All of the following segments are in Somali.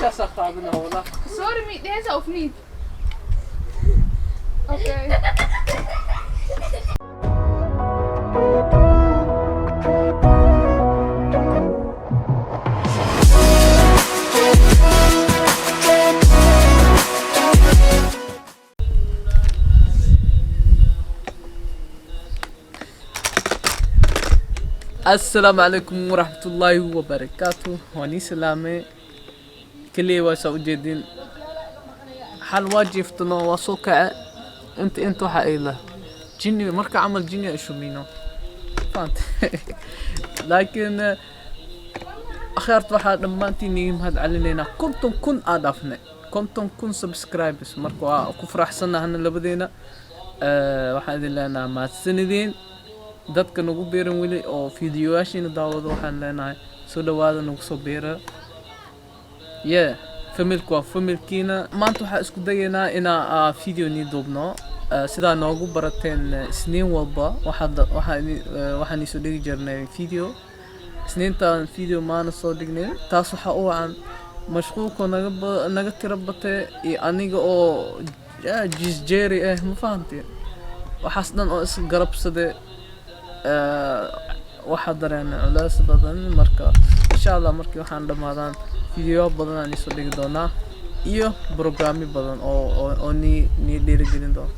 صخابنا والله. Sorry, meat. Deze of niet? Oké. السلام عليكم ورحمة الله وبركاته. واني سلامي كلي واسا وجدين حال واجفتنا وسوكع انتو حقيله جيني مركا عمل جيني اشومينو فهمت. لكن اخرت واحد لما انتي نيم هاد علينا كنتم كن اضافنا كنتم كن سبسكرايبرز مركو كفر احسننا هن اللي بدينا waxaan idin leenahay mahadsanidin dadka nagu beeran weli oo fiidiyoyaashiina daawado waxaan leenahay soo dhawaada nagu soo beera familku waa familkiina maanta waxaan isku dayaynaa inaa video nii duubno sidaa noogu barateen isniin walba waxaan isoo dhigi jirnay video isniintaan video maana soo dhignay taas waxa u wacan mashquulka naga tira batay iyo aniga oo jisjeeri ma fahanteen waxaas dhan oo is garabsaday waxa dareena culays badan marka insha Allah markii waxaan dhamaadaan video badan aan isoo dhigi doonaa iyo programmi badan oo ni dhiirigelin doona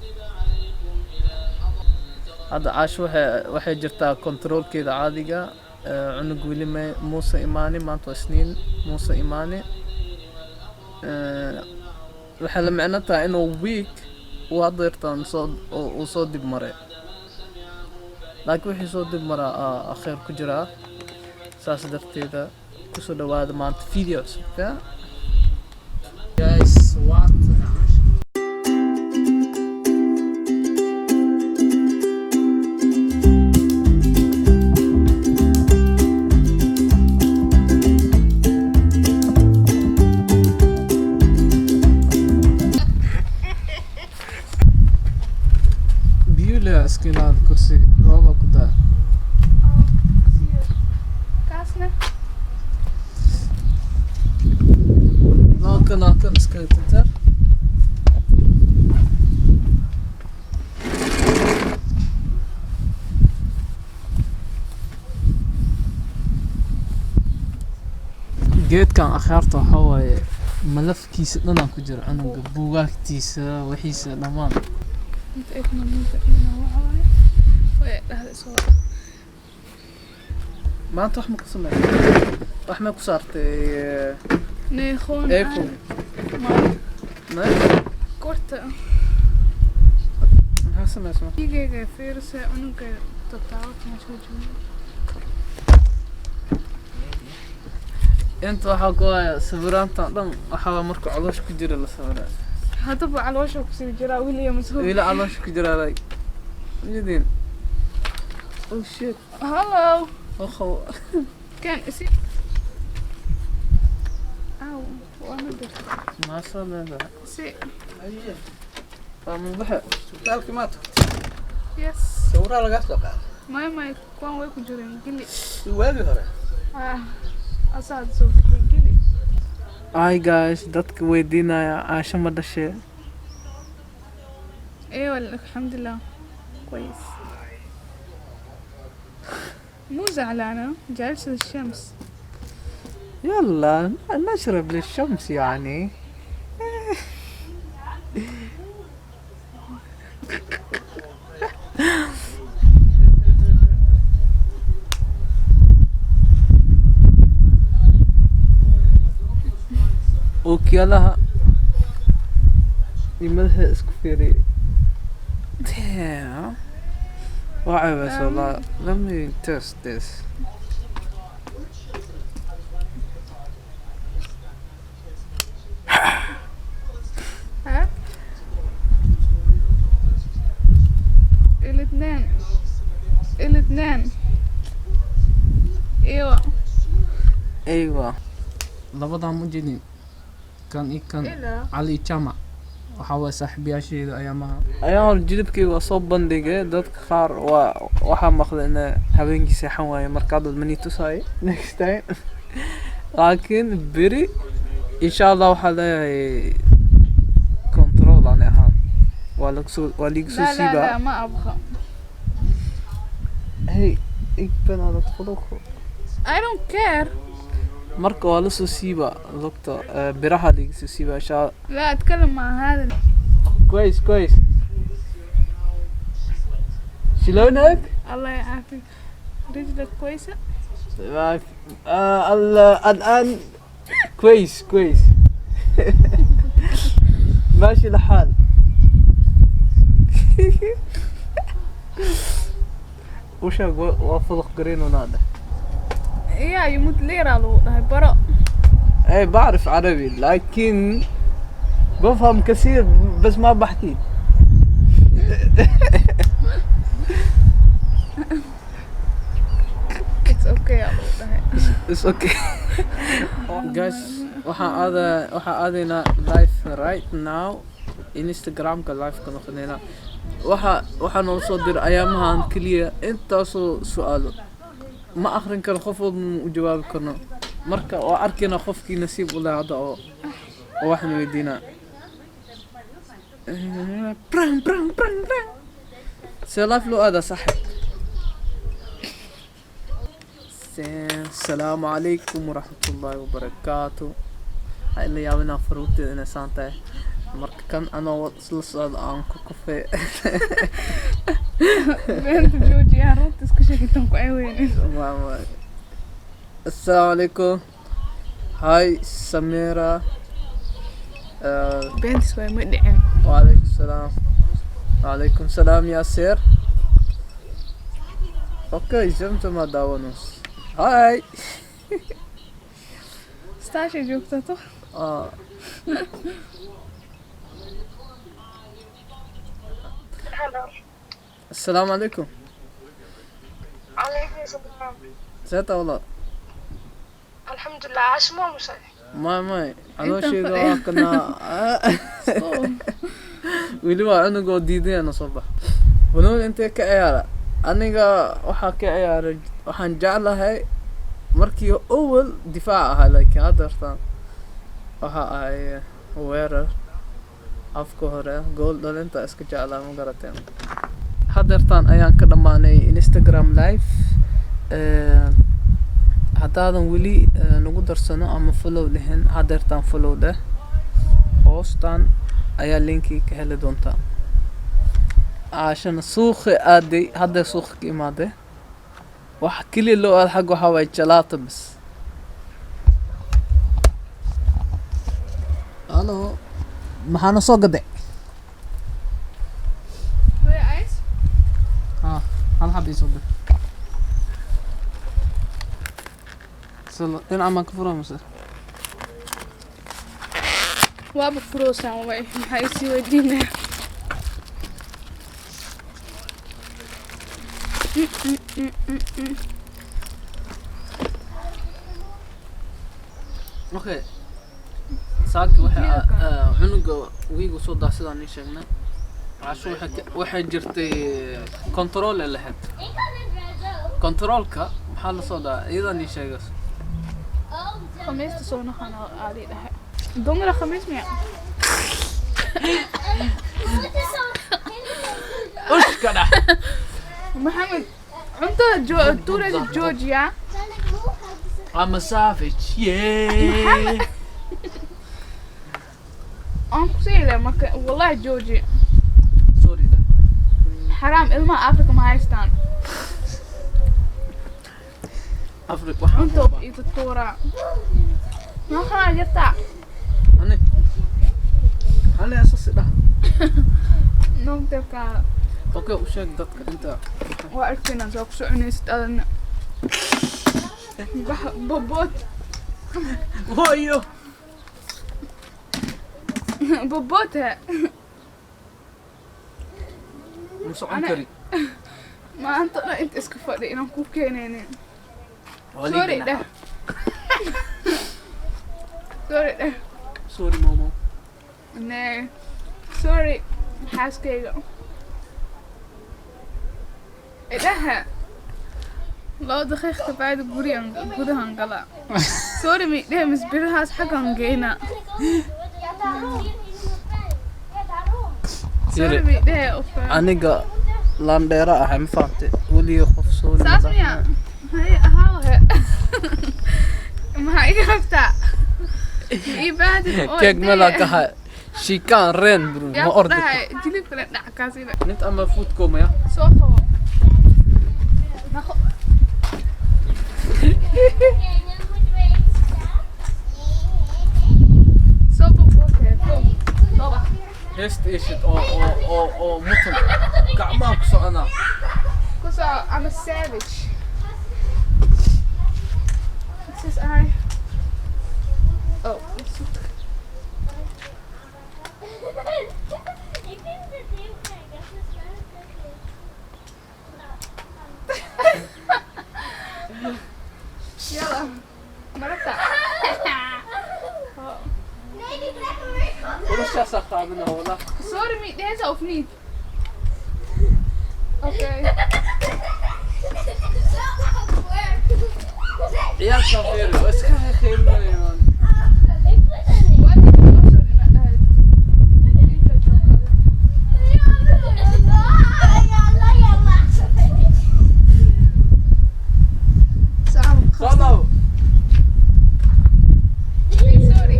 hadda aasho waxay jirtaa controlkeeda caadiga cunug weli Muuse Imaani maanta waa isniin Muuse Imaani waxaa la macno tahay inuu week uu hadda yartaan soo dib maray laakiin wixii soo dib maraa khayr ku jiraa saas darteeda kusoo dhawaada maanta video cusub guys what اسكن هذا الكرسي روما كده كاسنا ناكن اسكن تنتر جيت كان اخرته حواي ملف كيس دنا كجر عنق بوغاكتيسا وحيسا دمان انت ايش من وعاي هذا صور ما انت رح مقسمه رح ما كسرتي نيخون ايكو ما كورتا حسن اسمه يجي فيرسه انك تطاوت مش انت waxa ku sawiraanta dhan waxa marka calosh ku jira la sawiraa هذا على وشك كسي جرا ويليام سهول ويلا على وشك جرا لاي جدين او شيت هلو اخو كان اسي او وانا بس ما صار لا سي ايه فمن بحر سؤالك ما يس صورة لقى سوق ما كون ويكو جرين قلي واقي هره أساعد سوق قلي هاي جايز dadka weydiinaya Aasha ma dhashay ايه والله الحمد لله كويس مو زعلانة جالسة الشمس يلا نشرب للشمس يعني وكيالها يملها اسكو فيري damn why was so loud let me test this ها الاثنين ايوه لبضع مجدين كان كان علي جامع وحاول صاحبياشيda ayaa hor jilibkayga soo bandhigay dadka qaar waxa maqlayna habeenkii seexan waaye markaa dad mani tusay next time laakiin beri insha allah waxaa leeyahay control ani ahaan waa liiga soo لا لا لا siibaa ما أبغى. hey ik ben aan het vloggen I don't care. marka waa la soo siibaa lugta biraha liiga soo siibaa insha لا أتكلم مع هذا. كويس كويس شلونك؟ الله يعافيك. رجلك كويسة؟ الآن كويس كويس ماشي الحال وش وافضل قرين ونادى يا يموت ليرة لو هاي برا. ايه بعرف عربي لكن بفهم كثير بس ما بحكي It's okay يا لو هاي. It's okay guys waxaan aadaynaa live right now instagramka live ka noqonaynaa waxaa noola soo diray ayaamahan keliya intaasoo su-aalo ma akrin karo qof walba ma u jawaabi karno marka waa arkaynaa qofkii nasiib u leh hadda oo waxaan weydiinaa see live loo aadaa saaxib السلام عليكم ورحمة الله وبركاته هاي اللي يابنا فروتي انا سانتا مرك كان انا وصل انكو كوفي بنت جوجي يا روت تسكشي كنتم كويوين. السلام عليكم هاي سميرة بنت شوي مدعين. وعليكم السلام وعليكم السلام ياسر اوكي جمتم داونوس هاي ستاشي جوكتاتو. السلام عليكم. عليكم السلام. زيت والله. الحمد لله عاش مو مشي. ماي أنا شيء قاكنا ولوا أنا قاعد ديدي أنا صباح ونقول أنت كعيارة أنا وحا كعيارة وحن جعلها مركي أول دفاعها لك هذا رتان وحا هاي ويرر أفكاره جول دول أنت إسك جعلها مقرتين هذا رتان أيان كده ماني إنستغرام لايف haddaadan weli nagu darsano ama follow lahayn hadeertaan follow dheh hoostaan ayaa linkii ka heli doontaa caashana suuqi aaday hadday suuqa ka imaadee waxa keliya loo aad xag waxaa waaye jalaato bas halo maxaana soo gaday hal xab ii soo gad دين عمان كفروا مثلا وابو فروسا وما حيسي ودينا اوكي ساك وحا عنق ويغو سو داسدا ني شيغنا عاشو waxay jirtay control la had controlka maxaa la soo daa iyada ni sheegas خميس تصونها أنا علي لها دونغرا خميس ميا وش كده محمد أنت توري جورجيا I'm a savage yeah أنكو سيلة مك والله جورجي سوري ده حرام إلما أفريقيا ما هايستان أفريقيا أنتو بإيد التورا ما خلاص جرتا أنا أساسي ده نوم تبكى أوكي وشاك دتك أنت وأركنا زوج سعنيست أنا بوبوت وايو بوبوتها مش عنكري ما أنت لا أنت إسكفادي أنا كوب كينين سوري ده سوري ده سوري ماما nee sorry xaaskayga idhaha لو دقيقة بعد قريها انقلع سوري ميديه مسبرهاس حقا نجينا سوري ميديه اوفا aniga landheera ah ma fahamtay waliyo qof soo ساسميا هاي هاوه ما هي رفتا إيبادي keeg malakaha shikaan reen bro ma ordi جليب كلا دعكاسينا nint ama food komaya سوفو ناخو سوفو بوكي طبعا heest ishid oo mutan gacmaha ku socona كوسا I'm a savage This is I Oh يلا مرتا ورشاas qaadana wala سوري مي دهز او فنيد اوكي ciyaalka feer iska xeeynayaan صلوا سوري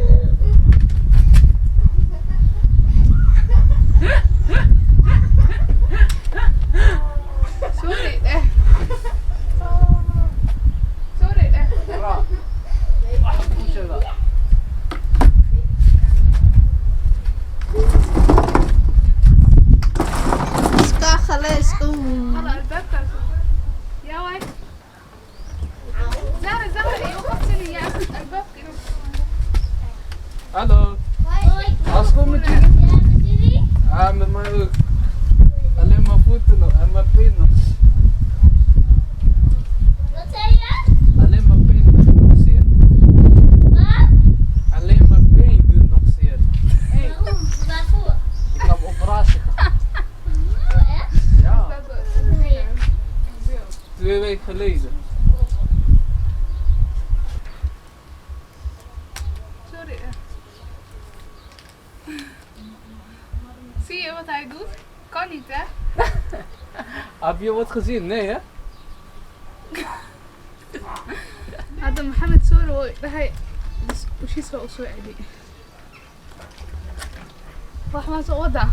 سوري ده سوري ده واحد كوشة اسكا خلاص هلا الباب يا واي زهرة ايوه خبصني يا الباب كده الو اسكم متي عامل ما يقول اللي ما فوتنا اما بيننا اللي ما بين بالنفسيات اللي ما بين بالنفسيات يكب براسك يا تبي خليده Sorry. Zie je wat hij doet? Kan niet, hè? heb je wat gezien nee hè هذا محمد سوري ده وش يسوي سويدي راح ما سودا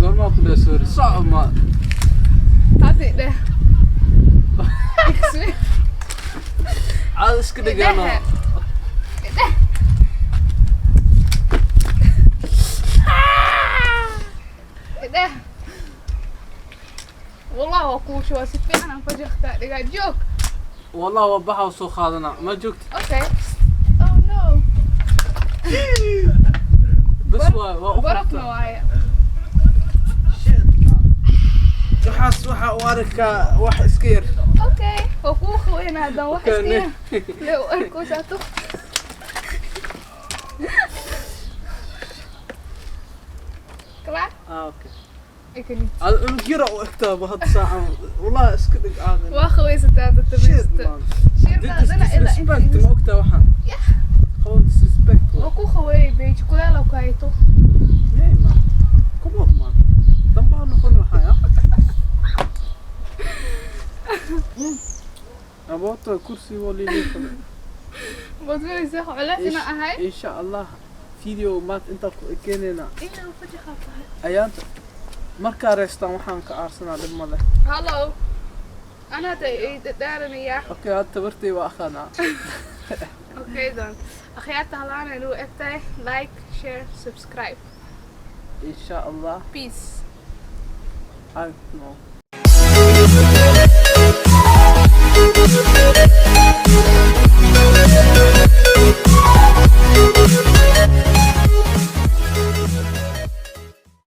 goorma kule sorry صعب ما هذا ده عاد iska dhigana ده والله وكوش واسفين انا فجأة دقا جوك والله وبحا وسو qaadana ma joogti اوكي oh no bas waa بركنا وعيا waxaas waxa u arkaa wax iska yar اوكي وكوخ وين هذا واحد لو اركو ساتو كلا okay اكني al ungira u egtaaba had saacan wallahi iska dhig aadan واخوي ستاد shit تبست man شير this ده انا disrespect ma ogtaa waxaan gewoon disrespect وكو خوي بيج كلا لو كايتو nee man kom op man dan baan noqon waxaa ya aboota kursi wali leeyahay بتقولي زي علاتنا اهي insha Allah video maad inta ku keenena ايه فجأة خاطر ayaanta markaa reestaan waxaan ka aarsanaa dhib male هالو انا دارني يا okay had tabartay waa akhanaa اوكي دون اخيات هلانا لو افتح لايك شير سبسكرايب insha Allah بيس I know